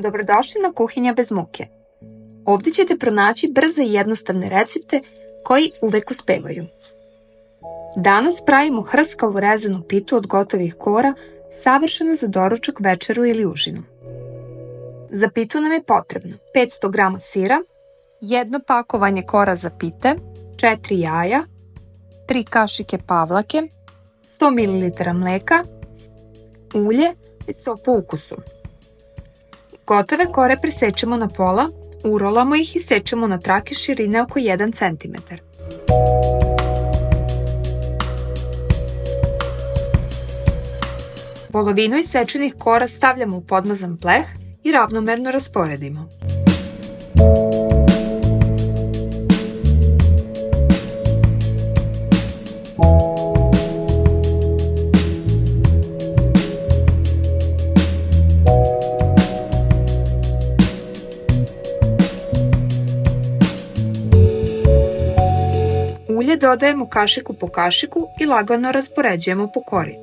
Dobrodošli na Kuhinja bez muke. Ovdje ćete pronaći brze i jednostavne recepte koji uvek uspevaju. Danas pravimo hrskavu rezanu pitu od gotovih kora, savršena za doručak, večeru ili užinu. Za pitu nam je potrebno 500 g sira, jedno pakovanje kora za pite, 4 jaja, 3 kašike pavlake, 100 ml mleka, ulje i so po ukusu. Gotove kore presečemo na pola, urolamo ih i sečemo na trake širine oko 1 cm. Polovinu isečenih kora stavljamo u podmazan pleh i ravnomerno rasporedimo. Ulje dodajemo kašiku po kašiku i lagano raspoređujemo po kori.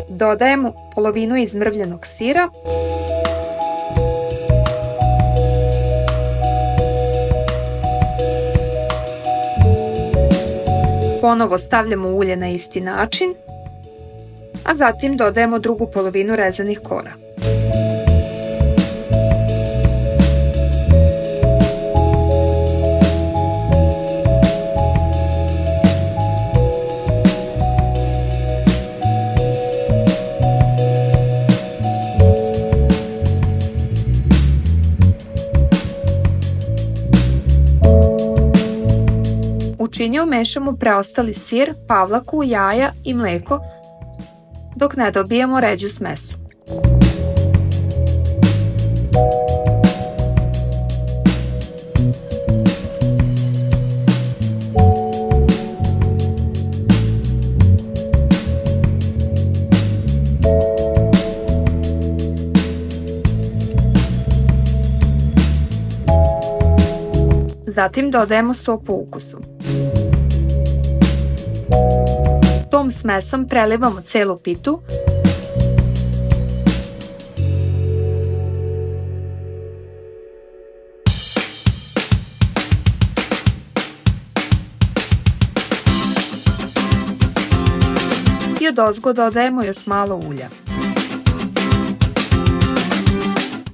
Dodajemo polovinu izmrvljenog sira, ponovo stavljamo ulje na isti način, a zatim dodajemo drugu polovinu rezanih kora. U činiju umešamo preostali sir, pavlaku, jaja i mleko dok ne dobijemo ređu smesu. Zatim dodajemo so po ukusu. Tom smesom prelivamo celu pitu i odozgo dodajemo još malo ulja.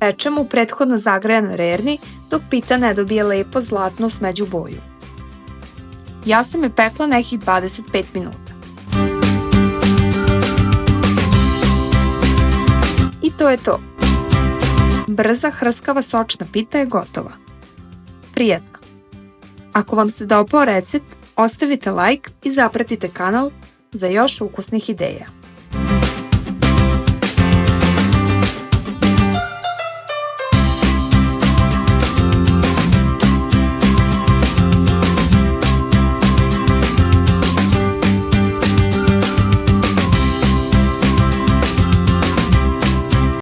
Pečemo u prethodno zagrejanoj rerni dok pita ne dobije lepo zlatnu smeđu boju. Ja sam je pekla nekih 25 minuta. I to je to. Brza, hrskava, sočna pita je gotova. Prijetna. Ako vam se dopao recept, ostavite like i zapratite kanal za još ukusnih ideja.